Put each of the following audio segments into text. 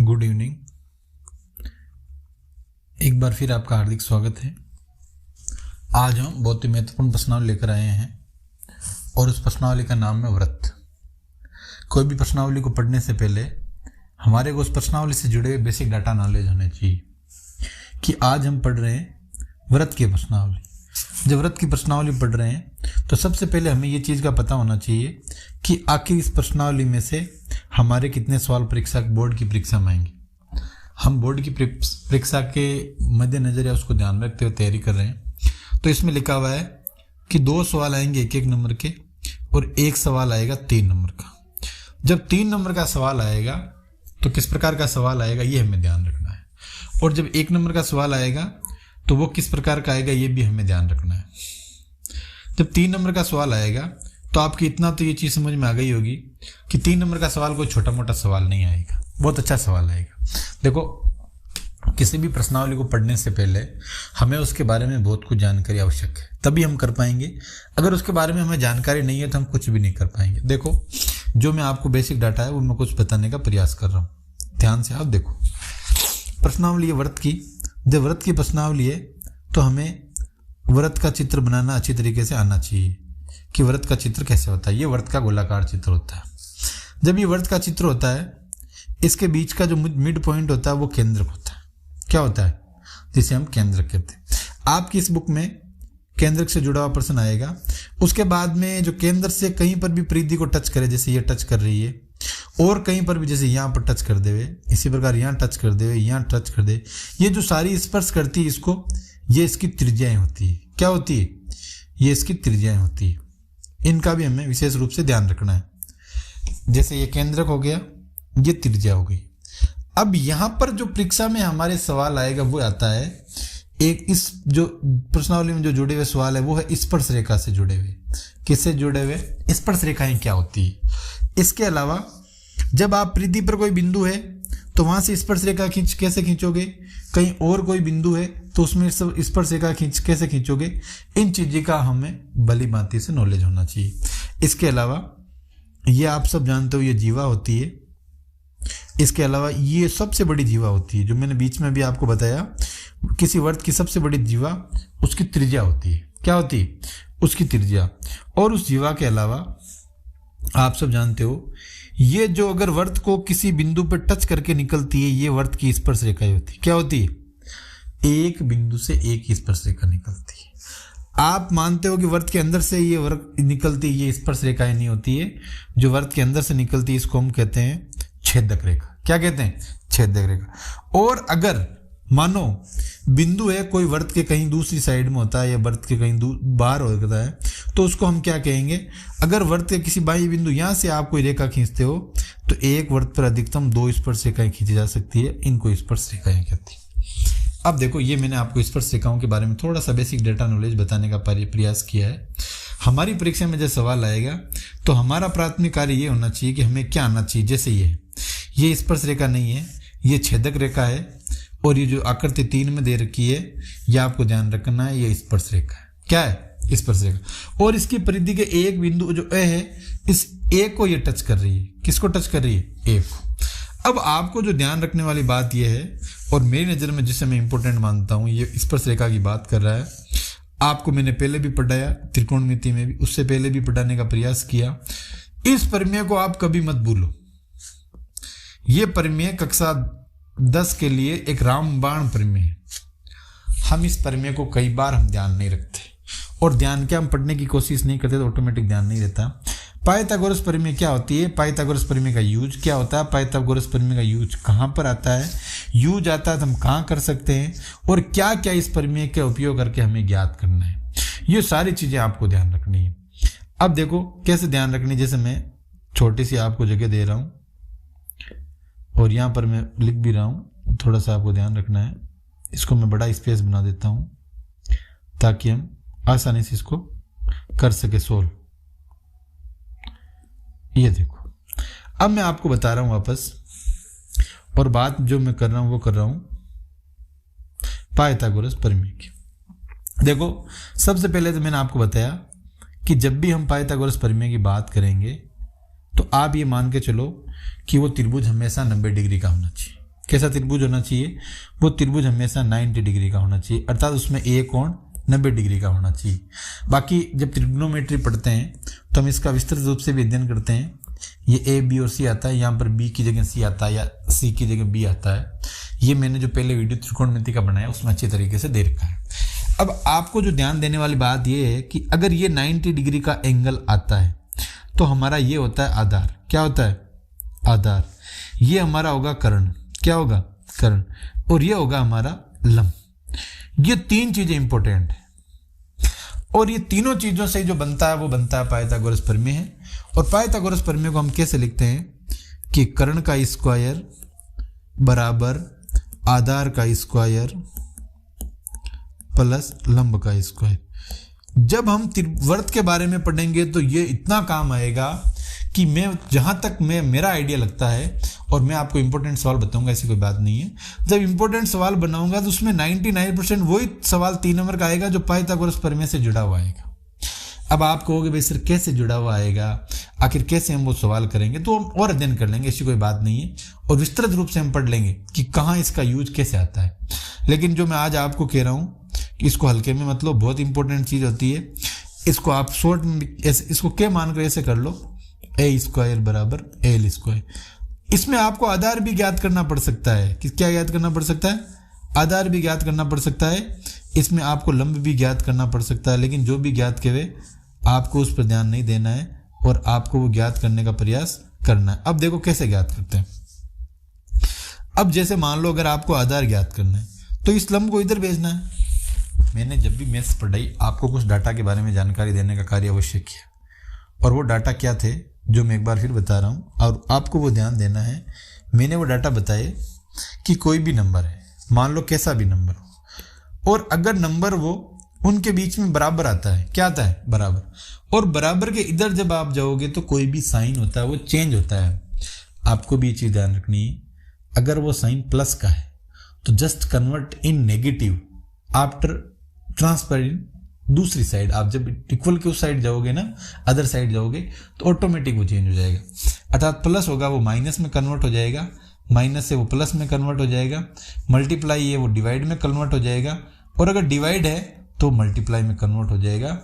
Good evening. एक बार फिर आपका हार्दिक स्वागत है। आज हम बहुत ही महत्वपूर्ण प्रश्नावली लेकर आए हैं और उस प्रश्नावली का नाम है व्रत। कोई भी प्रश्नावली को पढ़ने से पहले हमारे को उस प्रश्नावली से जुड़े हुए बेसिक डाटा नॉलेज होने चाहिए कि आज हम पढ़ रहे हैं व्रत की प्रश्नावली। जब व्रत की प्रश्नावली पढ़ रहे हैं तो सबसे पहले हमें ये चीज़ का पता होना चाहिए कि आखिर इस प्रश्नावली में से हमारे कितने सवाल परीक्षा बोर्ड की परीक्षा में आएंगे। हम बोर्ड की परीक्षा के मद्देनजर या उसको ध्यान रखते हुए तैयारी कर रहे हैं। तो इसमें लिखा हुआ है कि 2 सवाल आएंगे 1-1 नंबर के और 1 सवाल आएगा 3 नंबर का। जब 3 नंबर का सवाल आएगा तो किस प्रकार का सवाल आएगा ये हमें ध्यान रखना है, और जब 1 नंबर का सवाल आएगा तो वो किस प्रकार का आएगा ये भी हमें ध्यान रखना है। जब 3 नंबर का सवाल आएगा तो आपकी इतना तो ये चीज़ समझ में आ गई होगी कि 3 नंबर का सवाल कोई छोटा मोटा सवाल नहीं आएगा, बहुत अच्छा सवाल आएगा। देखो, किसी भी प्रश्नावली को पढ़ने से पहले हमें उसके बारे में बहुत कुछ जानकारी आवश्यक है, तभी हम कर पाएंगे। अगर उसके बारे में हमें जानकारी नहीं है तो हम कुछ भी नहीं कर पाएंगे। देखो, जो मैं आपको बेसिक डाटा है वो मैं कुछ बताने का प्रयास कर रहा हूँ, ध्यान से आप देखो। प्रश्नावली है व्रत की। जब व्रत की प्रश्नावली है तो हमें व्रत का चित्र बनाना अच्छी तरीके से आना चाहिए कि व्रत का चित्र कैसे होता है। ये व्रत का गोलाकार चित्र होता है। जब ये व्रत का चित्र होता है, इसके बीच का जो मिड पॉइंट होता है वो केंद्रक होता है। क्या होता है? जिसे हम केंद्रक कहते हैं। आपकी इस बुक में केंद्रक से जुड़ा हुआ प्रश्न आएगा। उसके बाद में जो केंद्र से कहीं पर भी परिधि को टच करे, जैसे ये टच कर रही है, और कहीं पर भी जैसे यहाँ पर टच कर देवे, इसी प्रकार यहाँ टच कर देवे, यहाँ टच कर दे, ये जो सारी स्पर्श करती है इसको, ये इसकी त्रिज्याएं होती है। क्या होती है? ये इसकी त्रिज्याएं होती है। इनका भी हमें विशेष रूप से ध्यान रखना है। जैसे ये केंद्रक हो गया, ये त्रिज्या हो गई। अब यहाँ पर जो परीक्षा में हमारे सवाल आएगा वो आता है एक, इस जो प्रश्नावली में जो जुड़े हुए सवाल है वो है स्पर्श रेखा से जुड़े हुए। किससे जुड़े हुए? स्पर्श रेखाएं क्या होती है। इसके अलावा जब आप परिधि पर कोई बिंदु है तो वहां से स्पर्श रेखा कैसे खींचोगे, कहीं और कोई बिंदु है तो उसमें स्पर्श रेखा कैसे खींचोगे, इन चीज़ों का हमें भली भांति से नॉलेज होना चाहिए। इसके अलावा ये आप सब जानते हो, ये जीवा होती है। इसके अलावा ये सबसे बड़ी जीवा होती है, जो मैंने बीच में भी आपको बताया, किसी वर्त की सबसे बड़ी जीवा उसकी त्रिज्या होती है। क्या होती है? उसकी त्रिज्या। और उस जीवा के अलावा आप सब जानते हो, ये जो अगर वर्त को किसी बिंदु पर टच करके निकलती है, ये वर्त की स्पर्श रेखाएं होती है। क्या होती है? एक बिंदु से एक स्पर्श रेखा निकलती है। आप मानते हो कि वर्त के अंदर से ये वर्त निकलती है, ये स्पर्श रेखाएं नहीं होती है। जो वर्त के अंदर से निकलती है इसको हम कहते हैं छेदक रेखा। क्या कहते हैं? छेदक रेखा। और अगर मानो बिंदु है कोई वर्त के कहीं दूसरी साइड में होता है या वर्त के कहीं बाहर होता है तो उसको हम क्या कहेंगे? अगर वर्त के किसी बाह्य बिंदु यहाँ से आप कोई रेखा खींचते हो तो एक वर्त पर अधिकतम 2 स्पर्श रेखाएं खींची जा सकती है। इनको स्पर्श रेखाएं कहती है। अब देखो, ये मैंने आपको स्पर्श रेखाओं के बारे में थोड़ा सा बेसिक डेटा नॉलेज बताने का प्रयास किया है। हमारी परीक्षा में जब सवाल आएगा तो हमारा प्राथमिक कार्य ये होना चाहिए कि हमें क्या आना चाहिए। जैसे ये स्पर्श रेखा नहीं है, ये छेदक रेखा है, और ये जो आकृति 3 में दे रखी है ये आपको ध्यान रखना है, ये स्पर्श रेखा है। क्या है? स्पर्श रेखा। और इसकी परिधि के एक बिंदु जो ए है, इस ए को ये टच कर रही है। किसको टच कर रही है? ए को। अब आपको जो ध्यान रखने वाली बात यह है, और मेरी नज़र में जिसे मैं इंपॉर्टेंट मानता हूँ, ये स्पर्श रेखा की बात कर रहा है। आपको मैंने पहले भी पढ़ाया, त्रिकोणमिति में भी, उससे पहले भी पढ़ाने का प्रयास किया। इस प्रमेय को आप कभी मत भूलो। ये प्रमेय कक्षा 10 के लिए एक रामबाण प्रमेय है। हम इस प्रमेय को कई बार हम ध्यान नहीं रखते, और ध्यान क्या, हम पढ़ने की कोशिश नहीं करते तो ऑटोमेटिक ध्यान नहीं रहता। पाइथागोरस प्रमेय क्या होती है? पाइथागोरस प्रमेय का यूज क्या होता है? पाइथागोरस प्रमेय का यूज कहाँ पर आता है? यूज आता है तो हम कहाँ कर सकते हैं, और क्या क्या इस प्रमेय का उपयोग करके हमें ज्ञात करना है, ये सारी चीज़ें आपको ध्यान रखनी है। अब देखो कैसे ध्यान रखनी। जैसे मैं छोटी सी आपको जगह दे रहा हूँ और यहाँ पर मैं लिख भी रहा हूँ, थोड़ा सा आपको ध्यान रखना है। इसको मैं बड़ा स्पेस बना देता हूँ ताकि हम आसानी से इसको कर सके सोल्व। ये देखो, अब मैं आपको बता रहा हूँ वापस, और बात जो मैं कर रहा हूँ वो कर रहा हूँ पाइथागोरस प्रमेय की। देखो, सबसे पहले तो मैंने आपको बताया कि जब भी हम पाइथागोरस प्रमेय की बात करेंगे तो आप ये मान के चलो कि वो त्रिभुज हमेशा 90 डिग्री का होना चाहिए। कैसा त्रिभुज होना चाहिए? वो त्रिभुज हमेशा 90 डिग्री का होना चाहिए, अर्थात उसमें एक कोण 90 डिग्री का होना चाहिए। बाकी जब ट्रिग्नोमेट्री पढ़ते हैं तो हम इसका विस्तृत रूप से भी अध्ययन करते हैं। ये ए, बी और सी आता है, यहाँ पर बी की जगह सी आता है या सी की जगह बी आता है। ये मैंने जो पहले वीडियो त्रिकोणमिति का बनाया उसमें अच्छी तरीके से दे रखा है। अब आपको जो ध्यान देने वाली बात ये है कि अगर ये 90 डिग्री का एंगल आता है तो हमारा ये होता है आधार। क्या होता है? आधार। ये हमारा होगा कर्ण। क्या होगा? कर्ण। और ये होगा हमारा लंब। ये तीन चीजें इंपॉर्टेंट है और ये तीनों चीजों से जो बनता है वो बनता है पाइथागोरस प्रमेय है। और पाइथागोरस प्रमेय को हम कैसे लिखते हैं कि कर्ण का स्क्वायर बराबर आधार का स्क्वायर प्लस लंब का स्क्वायर। जब हम वर्त के बारे में पढ़ेंगे तो ये इतना काम आएगा कि मैं जहां तक मेरा आइडिया लगता है, और मैं आपको इंपॉर्टेंट सवाल बताऊंगा, ऐसी कोई बात नहीं है। जब इंपॉर्टेंट सवाल बनाऊंगा तो उसमें 99% वही सवाल 3 नंबर का आएगा जो पाइथागोरस प्रमेय से जुड़ा हुआ आएगा। अब आप कहोगे भाई सर कैसे जुड़ा हुआ आएगा, आखिर कैसे हम वो सवाल करेंगे? तो हम और अध्ययन कर लेंगे, ऐसी कोई बात नहीं है, और विस्तृत रूप से हम पढ़ लेंगे कि कहाँ इसका यूज कैसे आता है। लेकिन जो मैं आज आपको कह रहा हूँ कि इसको हल्के में मतलब बहुत इंपॉर्टेंट चीज होती है। इसको आप शॉर्ट में इसको क्या मानकर ऐसे कर लो, ए स्क्वायर बराबर एल स्क्वायर। इसमें आपको आधार भी ज्ञात करना पड़ सकता है। क्या ज्ञात करना पड़ सकता है? आधार भी ज्ञात करना पड़ सकता है। इसमें आपको लंब भी ज्ञात करना पड़ सकता है। लेकिन जो भी ज्ञात करे आपको उस पर ध्यान नहीं देना है और आपको वो ज्ञात करने का प्रयास करना है। अब देखो कैसे ज्ञात करते हैं। अब जैसे मान लो अगर आपको आधार ज्ञात करना है तो इस लंब को इधर भेजना है। मैंने जब भी मैथ्स पढ़ाई आपको कुछ डाटा के बारे में जानकारी देने का कार्य अवश्य किया, और वो डाटा क्या थे जो मैं एक बार फिर बता रहा हूँ और आपको वो ध्यान देना है। मैंने वो डाटा बताए कि कोई भी नंबर है, मान लो कैसा भी नंबर हो, और अगर नंबर वो उनके बीच में बराबर आता है। क्या आता है? बराबर। और बराबर के इधर जब आप जाओगे तो कोई भी साइन होता है वो चेंज होता है। आपको भी ये चीज ध्यान रखनी है, अगर वो साइन प्लस का है तो just convert in negative after transfer इन दूसरी साइड। आप जब इक्वल के उस साइड जाओगे ना, अदर साइड जाओगे, तो ऑटोमेटिक वो चेंज हो जाएगा। अर्थात प्लस होगा वो माइनस में कन्वर्ट हो जाएगा, माइनस से वो प्लस में कन्वर्ट हो जाएगा, मल्टीप्लाई है वो डिवाइड में कन्वर्ट हो जाएगा, और अगर डिवाइड है तो मल्टीप्लाई में कन्वर्ट हो जाएगा।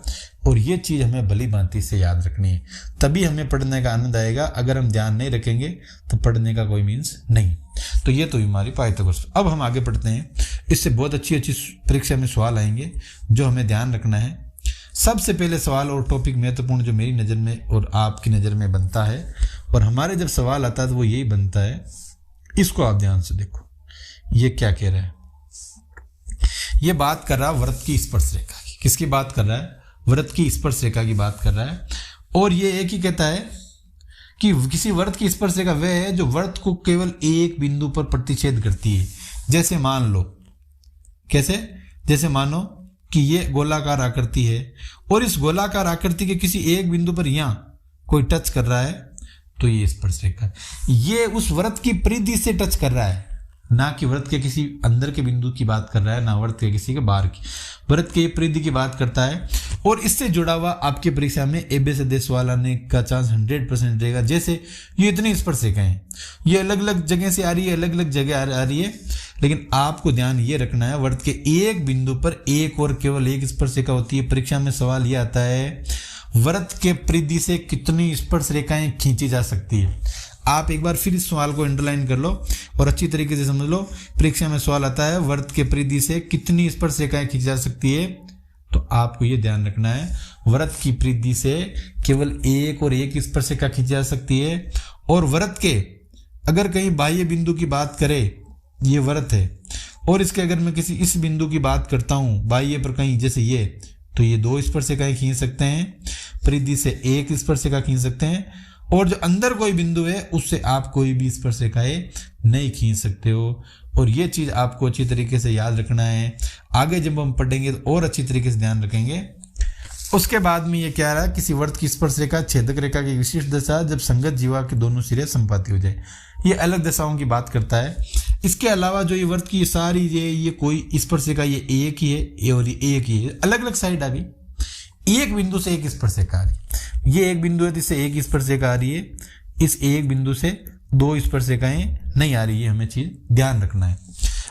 और ये चीज़ हमें भली भांति से याद रखनी है, तभी हमें पढ़ने का आनंद आएगा। अगर हम ध्यान नहीं रखेंगे तो पढ़ने का कोई मीन्स नहीं। तो ये तो हमारी पाइथागोरस। अब हम आगे पढ़ते हैं। इससे बहुत अच्छी अच्छी परीक्षा में सवाल आएंगे जो हमें ध्यान रखना है। सबसे पहले सवाल और टॉपिक महत्वपूर्ण जो मेरी नज़र में और आपकी नज़र में बनता है, और हमारे जब सवाल आता है तो वो यही बनता है। इसको आप ध्यान से देखो, ये क्या कह रहा है? ये बात कर रहा है वृत्त की स्पर्श रेखा की। किसकी बात कर रहा है? वृत्त की स्पर्श रेखा की बात कर रहा है। और ये एक ही कहता है कि किसी वृत्त की स्पर्श रेखा वह है जो वृत्त को केवल एक बिंदु पर प्रतिच्छेद करती है। जैसे मान लो, कैसे? जैसे मानो कि ये गोलाकार आकृति है और इस गोलाकार आकृति के किसी एक बिंदु पर यहां कोई टच कर रहा है तो ये स्पर्श रेखा है। ये उस वृत्त की परिधि से टच कर रहा है, ना कि वृत्त के किसी अंदर के बिंदु की बात कर रहा है, ना वृत्त के किसी के बाहर की। वृत्त के परिधि की बात करता है। और इससे जुड़ा हुआ आपकी परीक्षा में एबे से दे सवाल आने का चांस 100% रहेगा। जैसे ये इतनी स्पर्श रेखाएं हैं, ये अलग अलग जगह से आ रही है, अलग अलग जगह आ रही है, लेकिन आपको ध्यान ये रखना है वृत्त के एक बिंदु पर एक और केवल एक स्पर्श रेखा होती है। परीक्षा में सवाल ये आता है वृत्त के परिधि से कितनी स्पर्श रेखाएं खींची जा सकती है। आप एक बार फिर इस सवाल को अंडरलाइन कर लो और अच्छी तरीके से समझ लो। परीक्षा में सवाल आता है वृत्त के परिधि से कितनी स्पर्श रेखाएं खींची जा सकती है, तो आपको ये ध्यान रखना है वृत्त की परिधि से केवल एक और एक स्पर्श रेखा खींची जा सकती है। और वृत्त के अगर कहीं बाह्य बिंदु की बात करें, ये वृत्त है और इसके अगर मैं किसी इस बिंदु की बात करता हूं बाह्य पर कहीं, जैसे ये, तो ये 2 स्पर्श रेखाएं खींच सकते हैं, परिधि से 1 स्पर्श रेखा खींच सकते हैं। और जो अंदर कोई बिंदु है उससे आप कोई भी स्पर्श रेखाएं नहीं खींच सकते हो। और ये चीज आपको अच्छी तरीके से याद रखना है। आगे जब हम पढ़ेंगे तो और अच्छी तरीके से ध्यान रखेंगे। उसके बाद में ये क्या रहा, किसी वृत्त की स्पर्श रेखा छेदक रेखा की विशिष्ट दशा जब संगत जीवा के दोनों सिरे संपाती हो जाए। ये अलग दशाओं की बात करता है। इसके अलावा जो ये वृत्त की सारी ये कोई स्पर्श रेखा ये एक ही है और ये एक ही है, अलग अलग साइड आ गई, एक बिंदु से एक स्पर्श रेखा आ रही। ये एक बिंदु है जिससे एक स्पर्श रेखा आ रही है, इस एक बिंदु से 2 स्पर्श रेखाएं नहीं आ रही है, हमें चीज़ ध्यान रखना है।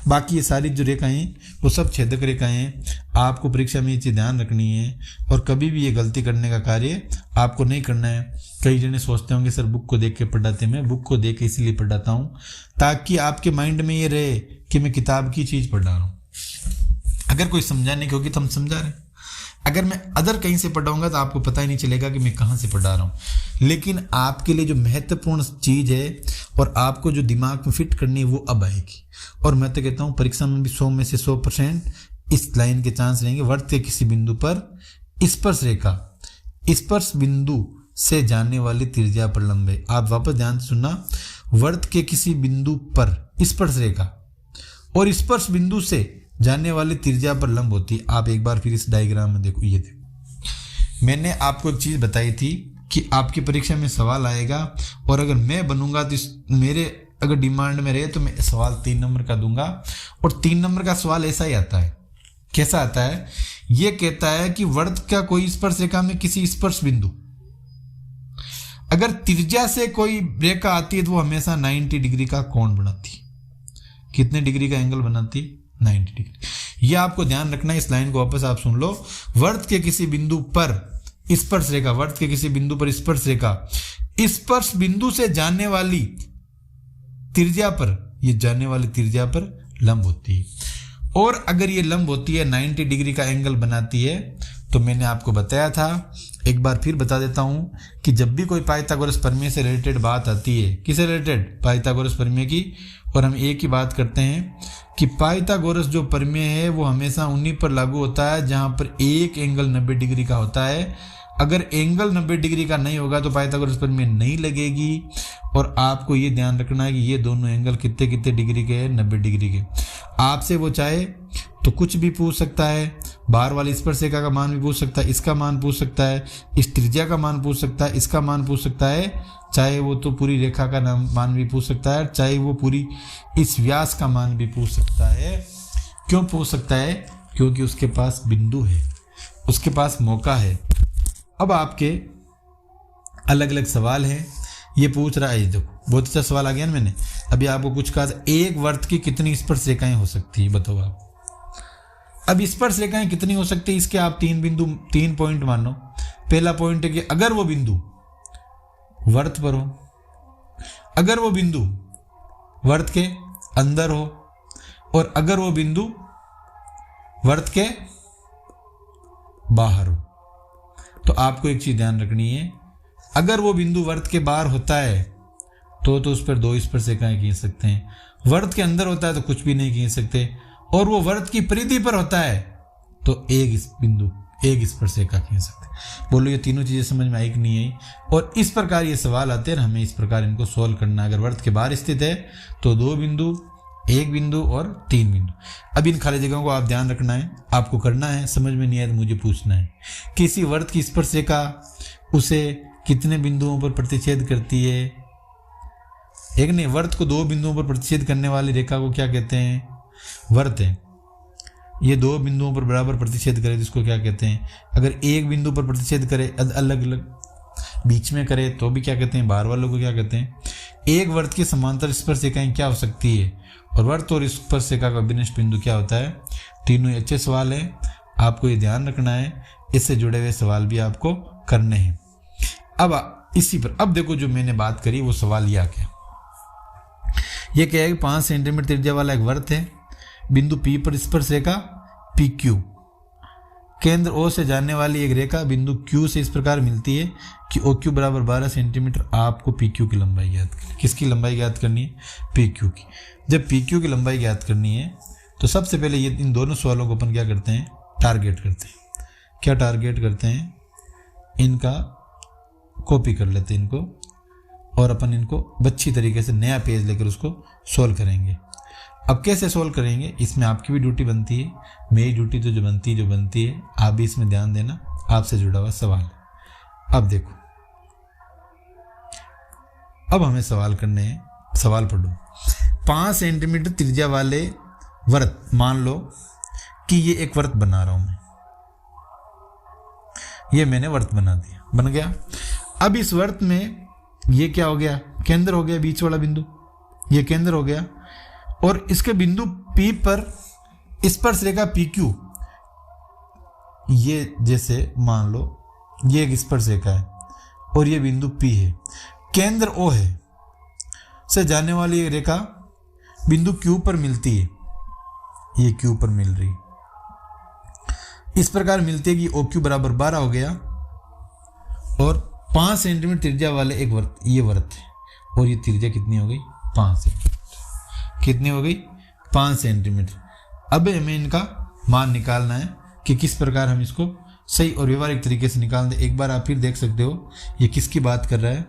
बाकी ये सारी जो रेखाएं वो सब छेदक रेखाएं हैं, आपको परीक्षा में ये चीज़ ध्यान रखनी है और कभी भी ये गलती करने का कार्य आपको नहीं करना है। कई जने सोचते होंगे सर बुक को देख के पढ़ाते, मैं बुक को देख के इसलिए पढ़ाता हूँ ताकि आपके माइंड में ये रहे कि मैं किताब की चीज़ पढ़ा रहा हूँ। अगर कोई समझाने की होगी तो हम समझा रहे हैं, अगर मैं अदर कहीं से पढ़ाऊंगा तो आपको पता ही नहीं चलेगा कि मैं कहाँ से पढ़ा रहा हूँ। लेकिन आपके लिए जो महत्वपूर्ण चीज़ है और आपको जो दिमाग में फिट करनी है वो अब आएगी। और मैं तो कहता हूँ परीक्षा में भी 100 में से 100% इस लाइन के चांस रहेंगे। वर्त के किसी बिंदु पर स्पर्श रेखा, स्पर्श बिंदु से जाने वाली त्रिज्या पर लंब है। आप वापस ध्यान से सुनना, वर्त के किसी बिंदु पर स्पर्श रेखा और स्पर्श बिंदु से जाने वाली त्रिज्या पर लंब होती है। आप एक बार फिर इस डायग्राम में देखो, ये देखो मैंने आपको एक चीज़ बताई थी कि आपकी परीक्षा में सवाल आएगा और अगर मैं बनूंगा तो मेरे अगर डिमांड में रहे तो मैं सवाल 3 नंबर का दूंगा। और 3 नंबर का सवाल ऐसा ही आता है। कैसा आता है? ये कहता है कि वर्त का कोई स्पर्श रेखा में किसी स्पर्श बिंदु, अगर त्रिज्या से कोई रेखा आती है तो वो हमेशा 90 डिग्री का कोण बनाती है। कितने डिग्री का एंगल बनाती है? 90 डिग्री। यह आपको ध्यान रखना है। इस लाइन को वापस आप सुन लो। वर्त के किसी बिंदु पर स्पर्श रेखा, वर्त के किसी बिंदु पर स्पर्श रेखा स्पर्श बिंदु से जाने वाली त्रिज्या पर, ये जाने वाली त्रिज्या पर लंब होती है। और अगर ये लंब होती है 90 डिग्री का एंगल बनाती है तो मैंने आपको बताया था, एक बार फिर बता देता हूं कि जब भी कोई पाइथागोरस प्रमेय से रिलेटेड बात आती है, किससे रिलेटेड? पाइथागोरस प्रमेय की। और हम एक ही बात करते हैं कि पाइथागोरस जो प्रमेय है वो हमेशा उन्हीं पर लागू होता है जहां पर एक एंगल 90 डिग्री का होता है। अगर एंगल 90 डिग्री का नहीं होगा तो पाइथागोरस प्रमेय नहीं लगेगी। और आपको ये ध्यान रखना है कि ये दोनों एंगल कितने कितने डिग्री के हैं? 90 डिग्री के। आपसे वो चाहे तो कुछ भी पूछ सकता है, बाहर वाली स्पर्श रेखा का मान भी पूछ सकता है, इसका मान पूछ सकता है, इस त्रिज्या का मान पूछ सकता है, इसका मान पूछ सकता है, चाहे वो तो पूरी रेखा का मान भी पूछ सकता है, चाहे वो पूरी इस व्यास का मान भी पूछ सकता है। क्यों पूछ सकता है? क्योंकि उसके पास बिंदु है, उसके पास मौका है। अब आपके अलग अलग सवाल हैं, ये पूछ रहा है, देखो बहुत अच्छा सवाल आ गया ना मैंने। अभी आपको कुछ कहा था, एक वर्त की कितनी स्पर्श रेखाएं हो सकती है, बताओ आप। अब स्पर्श रेखाएं कितनी हो सकती है, इसके आप 3 पॉइंट मानो। पहला पॉइंट है कि अगर वो बिंदु वर्त पर हो, अगर वो बिंदु वर्त के अंदर हो, और अगर वो बिंदु वर्त के बाहर हो। तो आपको एक चीज ध्यान रखनी है, अगर वो बिंदु वर्त के बाहर होता है तो उस पर 2 स्पर्श रेखाएं खींच सकते हैं। वर्त के अंदर होता है तो कुछ भी नहीं खींच सकते। और वो वर्त की परिधि पर होता है तो एक बिंदु, एक स्पर्श रेखा खींच सकते हैं। बोलो ये तीनों चीजें समझ में आई कि नहीं आई? और इस प्रकार ये सवाल आते हैं, हमें इस प्रकार इनको सोल्व करना है। अगर वर्त के बाहर स्थित है तो 2 बिंदु, 1 बिंदु और 3 बिंदु। अब इन खाली जगहों को आप ध्यान रखना है, आपको करना है। समझ में नहीं आया तो मुझे पूछना है। किसी वर्त की स्पर्श रेखा उसे कितने बिंदुओं पर प्रतिच्छेद करती है? एक नहीं, वर्त को 2 बिंदुओं पर प्रतिच्छेद करने वाली रेखा को क्या कहते हैं? वर्त है। ये 2 बिंदुओं पर बराबर प्रतिच्छेद करे जिसको क्या कहते हैं? अगर एक बिंदु पर प्रतिच्छेद करे, अलग अलग बीच में करे तो भी क्या कहते हैं? बाहर वालों को क्या कहते हैं? एक वर्त की समांतर स्पर्श रेखाएं क्या हो सकती है? और वर्त और स्पर्श रेखा का विनिष्ट बिंदु क्या होता है? तीनों ही अच्छे सवाल हैं, आपको ये ध्यान रखना है। इससे जुड़े हुए सवाल भी आपको करने हैं। अब इसी पर अब देखो, जो मैंने बात करी वो सवाल यह क्या, ये क्या है कि 5 सेंटीमीटर त्रिज्या वाला एक वर्त है, बिंदु P पर स्पर्श रेखा PQ, केंद्र O से जाने वाली एक रेखा बिंदु Q से इस प्रकार मिलती है कि OQ बराबर 12 सेंटीमीटर। आपको PQ की लंबाई ज्ञात करनी। किसकी लंबाई ज्ञात करनी है? PQ की। जब PQ की लंबाई ज्ञात करनी है तो सबसे पहले ये इन दोनों सवालों को अपन क्या करते हैं? टारगेट करते हैं। क्या टारगेट करते हैं? इनका कॉपी कर लेते हैं इनको, और अपन इनको अच्छी तरीके से नया पेज लेकर उसको सोल्व करेंगे। अब कैसे सोल्व करेंगे, इसमें आपकी भी ड्यूटी बनती है, मेरी ड्यूटी तो जो बनती है, आप भी इसमें ध्यान देना, आपसे जुड़ा हुआ सवाल है। अब देखो, अब हमें सवाल करने हैं। सवाल पढ़ो। 5 सेंटीमीटर त्रिज्या वाले वर्त, मान लो कि ये एक वर्त बना रहा हूं मैं, ये मैंने वर्त बना दिया, बन गया। अब इस वर्त में ये क्या हो गया? केंद्र हो गया बीच वाला बिंदु, ये केंद्र हो गया, और इसके बिंदु P पर स्पर्श रेखा PQ, ये जैसे मान लो ये एक स्पर्श रेखा है और ये बिंदु P है, केंद्र O है से जाने वाली ये रेखा बिंदु Q पर मिलती है, ये Q पर मिल रही, इस प्रकार मिलती है कि OQ बराबर 12 हो गया, और 5 सेंटीमीटर त्रिज्या वाले एक वृत्त, ये वृत्त है, और ये त्रिज्या कितनी हो गई 5 सेंटीमीटर, कितनी हो गई 5 सेंटीमीटर। अब हमें इनका मान निकालना है कि किस प्रकार हम इसको सही और व्यवहारिक तरीके से निकाल दें। एक बार आप फिर देख सकते हो ये किसकी बात कर रहा है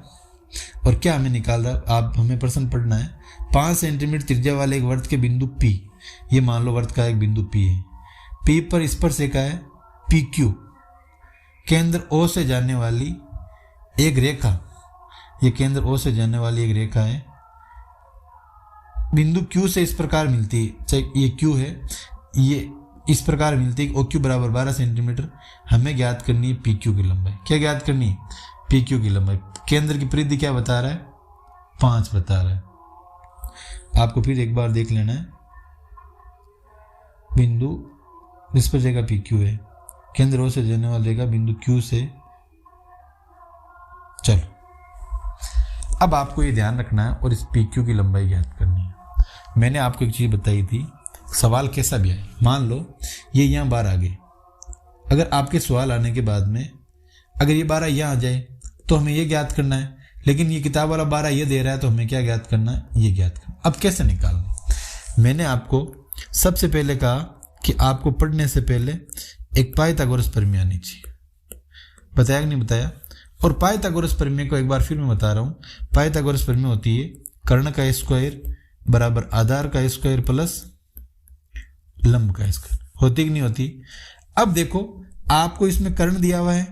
और क्या हमें निकाल रहा है। आप हमें प्रश्न पढ़ना है, 5 सेंटीमीटर त्रिज्या वाले एक वृत्त के बिंदु P, ये मान लो वृत्त का एक बिंदु P है, P पर स्पर्श रेखा है PQ, केंद्र O से जाने वाली एक रेखा, ये केंद्र O से जाने वाली एक रेखा है, बिंदु Q से इस प्रकार मिलती है, चाहे ये Q है, ये इस प्रकार मिलती है कि OQ बराबर 12 सेंटीमीटर। हमें ज्ञात करनी है PQ की लंबाई। क्या ज्ञात करनी है? PQ की लंबाई। केंद्र की परिधि क्या बता रहा है? 5 बता रहा है। आपको फिर एक बार देख लेना है, बिंदु स्पर्श रेखा PQ है, केंद्र O से जाने वाली रेखा बिंदु Q से, चलो अब आपको ये ध्यान रखना है और इस PQ की लंबाई ज्ञात करनी है। मैंने आपको एक चीज बताई थी, सवाल कैसा भी आए, मान लो ये यहाँ बार आ गए, अगर आपके सवाल आने के बाद में अगर ये 12 यहाँ आ जाए तो हमें ये ज्ञात करना है, लेकिन ये किताब वाला 12 ये दे रहा है तो हमें क्या ज्ञात करना है? ये ज्ञात करना। अब कैसे निकालना? मैंने आपको सबसे पहले कहा कि आपको पढ़ने से पहले एक पाइथागोरस प्रमेय आनी चाहिए, बताया कि नहीं बताया? और पाइथागोरस प्रमेय को एक बार फिर मैं बता रहा हूँ। पाइथागोरस प्रमेय होती है कर्ण का स्क्वायर बराबर आधार का स्क्वायर प्लस लंब का स्क्वायर, होती कि नहीं होती? अब देखो आपको इसमें कर्ण दिया हुआ है,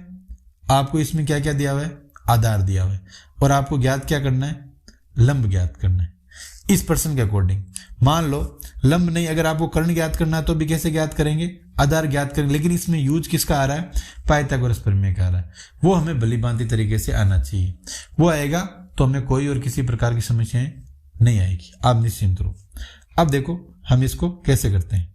आपको इसमें क्या क्या दिया हुआ है? आधार दिया हुआ है, और आपको ज्ञात क्या करना है? लंब ज्ञात करना है इस प्रश्न के अकॉर्डिंग। मान लो लंब नहीं, अगर आपको कर्ण ज्ञात करना है तो भी कैसे ज्ञात करेंगे? आधार ज्ञात करेंगे, लेकिन इसमें यूज किसका आ रहा है? पाइथागोरस प्रमेय का आ रहा है। वो हमें भलीभांति तरीके से आना चाहिए, वो आएगा तो हमें कोई और किसी प्रकार की समस्याएं नहीं आएगी, आप निश्चिंत रहो। अब देखो हम इसको कैसे करते हैं।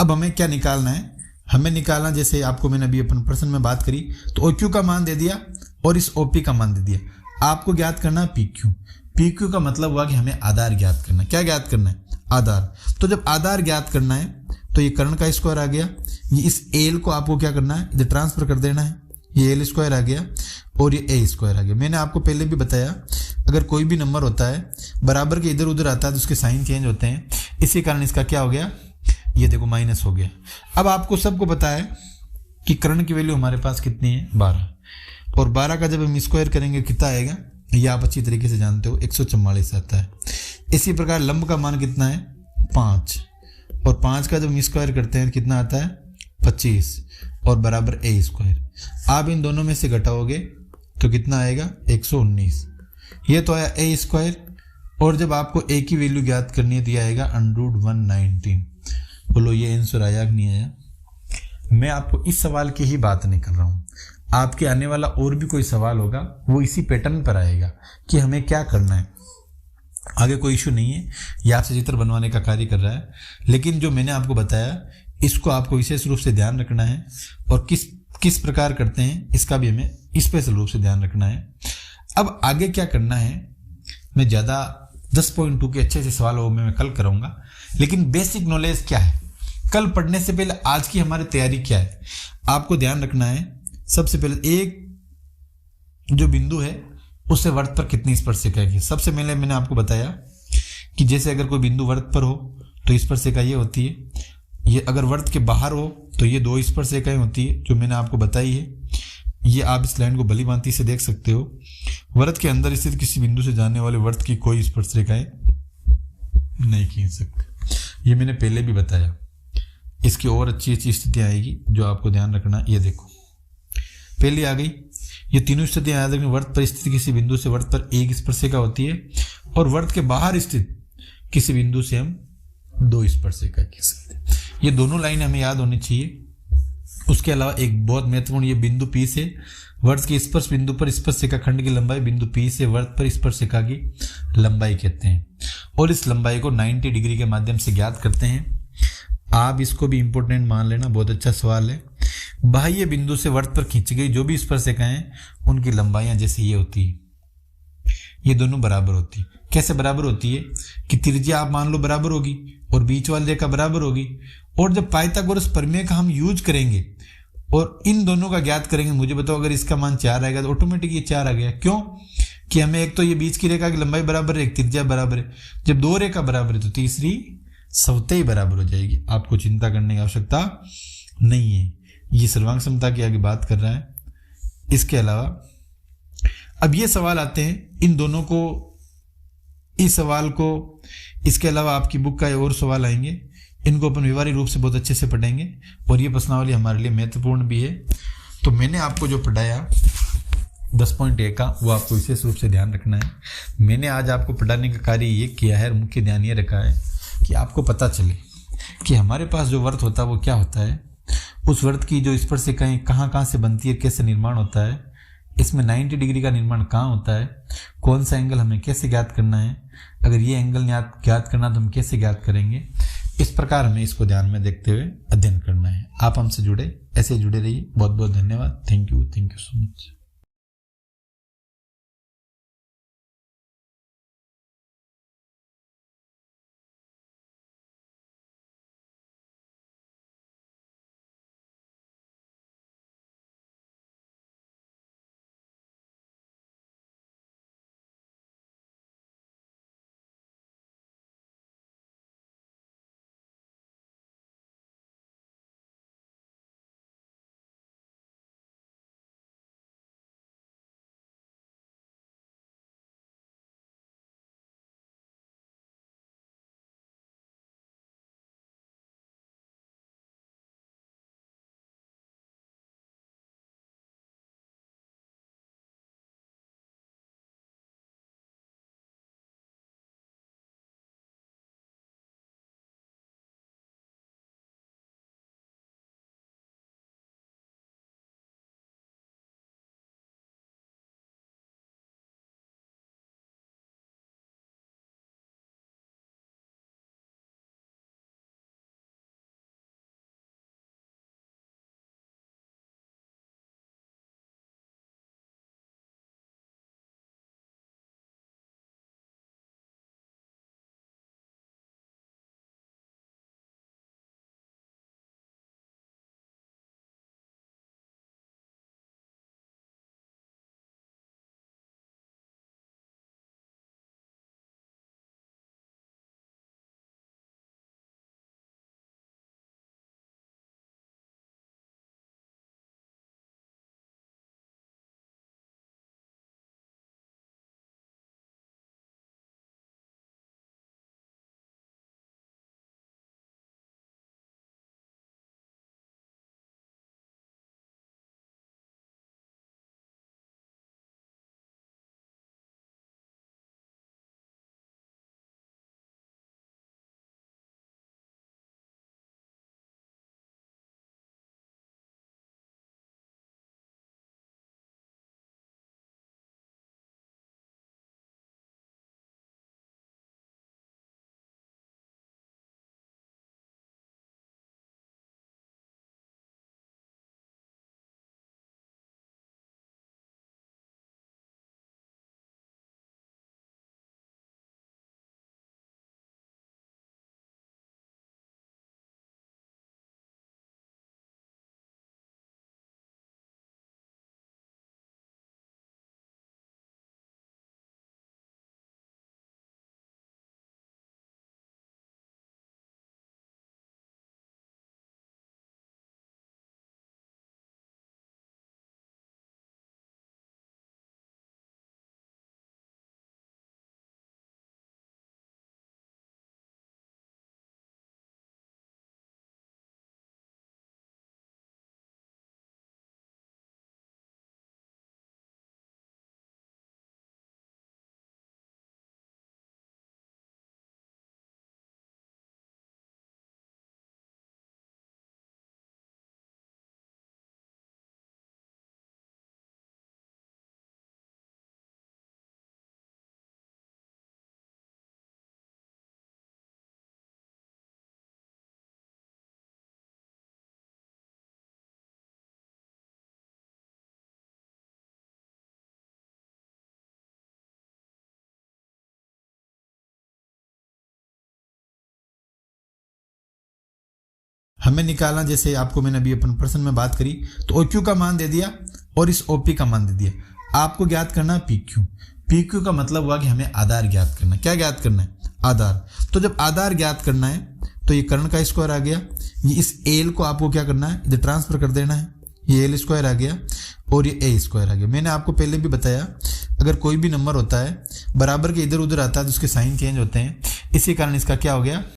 अब हमें क्या निकालना है? हमें निकालना, जैसे आपको मैंने अभी अपन प्रश्न में बात करी तो OQ का मान दे दिया और इस OP का मान दे दिया। आपको ज्ञात करना है PQ। PQ का मतलब हुआ कि हमें आधार ज्ञात करना है। क्या ज्ञात करना है? आधार। तो जब आधार ज्ञात करना है तो ये कर्ण का स्क्वायर आ गया, ये इस L को आपको क्या करना है? इधर ट्रांसफर कर देना है, ये L स्क्वायर आ गया और ये A स्क्वायर आ गया। मैंने आपको पहले भी बताया अगर कोई भी नंबर होता है बराबर के इधर उधर आता है तो उसके साइन चेंज होते हैं, इसी कारण इसका क्या हो गया? ये देखो माइनस हो गया। अब आपको सबको पता है कि कर्ण की वैल्यू हमारे पास कितनी है? 12, और 12 का जब हम स्क्वायर करेंगे कितना आएगा? ये आप अच्छी तरीके से जानते हो, 144 आता है। इसी प्रकार लंब का मान कितना है? 5, और 5 का जब हम स्क्वायर करते हैं कितना आता है? 25, और बराबर A स्क्वायर। आप इन दोनों में से घटाओगे तो कितना आएगा? 119। ये तो आया A स्क्वायर, और जब आपको A की वैल्यू ज्ञात करनी है तो यह आएगा √119। बोलो ये आंसर आया कि नहीं आया? मैं आपको इस सवाल की ही बात नहीं कर रहा हूँ, आपके आने वाला और भी कोई सवाल होगा वो इसी पैटर्न पर आएगा कि हमें क्या करना है। आगे कोई इशू नहीं है, ये आपसे चित्र बनवाने का कार्य कर रहा है, लेकिन जो मैंने आपको बताया इसको आपको विशेष रूप से ध्यान रखना है, और किस प्रकार करते हैं इसका भी हमें स्पेशल रूप से ध्यान रखना है। अब आगे क्या करना है, मैं ज़्यादा 10.2 के अच्छे से सवालों में मैं कल कराऊंगा, लेकिन बेसिक नॉलेज क्या है कल पढ़ने से पहले आज की हमारी तैयारी क्या है आपको ध्यान रखना है। सबसे पहले एक जो बिंदु है उससे वृत्त पर कितनी स्पर्शिका है। सबसे पहले मैंने आपको बताया कि जैसे अगर कोई बिंदु वृत्त पर हो तो स्पर्शिका ये होती है, ये अगर वृत्त के बाहर हो तो ये 2 स्पर्शिकाएं होती है जो मैंने आपको बताई है। ये आप इस लाइन को भलीभांति से देख सकते हो। वृत्त के अंदर स्थित किसी बिंदु से जाने वाले वृत्त की कोई स्पर्शिकाएं नहीं खींच सकते, ये मैंने पहले भी बताया। इसकी और अच्छी अच्छी स्थितियां आएगी जो आपको ध्यान रखना। ये देखो पहली आ गई, ये तीनों स्थितियां याद रखनी। वृत्त पर स्थित किसी बिंदु से वृत्त पर एक स्पर्शिका होती है, और वृत्त के बाहर स्थित किसी बिंदु से हम 2 स्पर्शिका खींच सकते हैं। ये दोनों लाइन हमें याद होनी चाहिए। उसके अलावा एक बहुत महत्वपूर्ण ये बिंदु पी से वृत्त के स्पर्श बिंदु पर स्पर्शिका खंड की लंबाई बिंदु पी से वृत्त पर स्पर्शिका की लंबाई कहते हैं, और इस लंबाई को 90 डिग्री के माध्यम से ज्ञात करते हैं। आप इसको भी इंपॉर्टेंट मान लेना, बहुत अच्छा सवाल है। बाह्य बिंदु से वृत्त पर खींची गई जो भी स्पर्शिकाएं उनकी लंबाइयां जैसे ये होती है, ये दोनों बराबर होती है। कैसे बराबर होती है कि त्रिज्या आप मान लो बराबर होगी और बीच वाली रेखा बराबर होगी, और जब पाइथागोरस प्रमेय का हम यूज करेंगे और इन दोनों का ज्ञात करेंगे, मुझे बताओ अगर इसका मान 4 आएगा तो ऑटोमेटिक ये 4 आ गया। क्यों कि हमें एक तो ये बीच की रेखा की लंबाई बराबर है, एक त्रिज्या बराबर है। जब दो रेखा बराबर है तो तीसरी स्वतः ही बराबर हो जाएगी, आपको चिंता करने की आवश्यकता नहीं है। ये सर्वांग समता की आगे बात कर रहा है। इसके अलावा अब ये सवाल आते हैं इन दोनों को, इस सवाल को, इसके अलावा आपकी बुक का और सवाल आएंगे, इनको अपन व्यवहारिक रूप से बहुत अच्छे से पढ़ेंगे और ये प्रश्नावली हमारे लिए महत्वपूर्ण भी है। तो मैंने आपको जो पढ़ाया 10.1 का वो आपको विशेष रूप से ध्यान रखना है। मैंने आज आपको पढ़ाने का कार्य ये किया है, मुख्य ध्यान ये रखा है कि आपको पता चले कि हमारे पास जो वृत्त होता है वो क्या होता है, उस वृत्त की जो स्पर्शिकाएं कहाँ कहाँ से बनती है, कैसे निर्माण होता है, इसमें 90 डिग्री का निर्माण कहाँ होता है, कौन सा एंगल हमें कैसे ज्ञात करना है, अगर ये एंगल ज्ञात करना तो हम कैसे ज्ञात करेंगे। इस प्रकार हमें इसको ध्यान में देखते हुए अध्ययन करना है। आप हमसे जुड़े, ऐसे जुड़े रहिए। बहुत बहुत धन्यवाद। Thank you so much. हमें निकालना, जैसे आपको मैंने अभी अपन प्रश्न में बात करी, तो ओ क्यू का मान दे दिया और इस ओ पी का मान दे दिया। आपको ज्ञात करना है पी क्यू। पी क्यू का मतलब हुआ कि हमें आधार ज्ञात करना है। क्या ज्ञात करना है? आधार। तो जब आधार ज्ञात करना है तो ये कर्ण का स्क्वायर आ गया, ये इस एल को आपको क्या करना है, इधर ट्रांसफर कर देना है, ये एल स्क्वायर आ गया और ये ए स्क्वायर आ गया। मैंने आपको पहले भी बताया, अगर कोई भी नंबर होता है बराबर के इधर उधर आता है तो उसके साइन चेंज होते हैं, इसी कारण इसका क्या हो गया,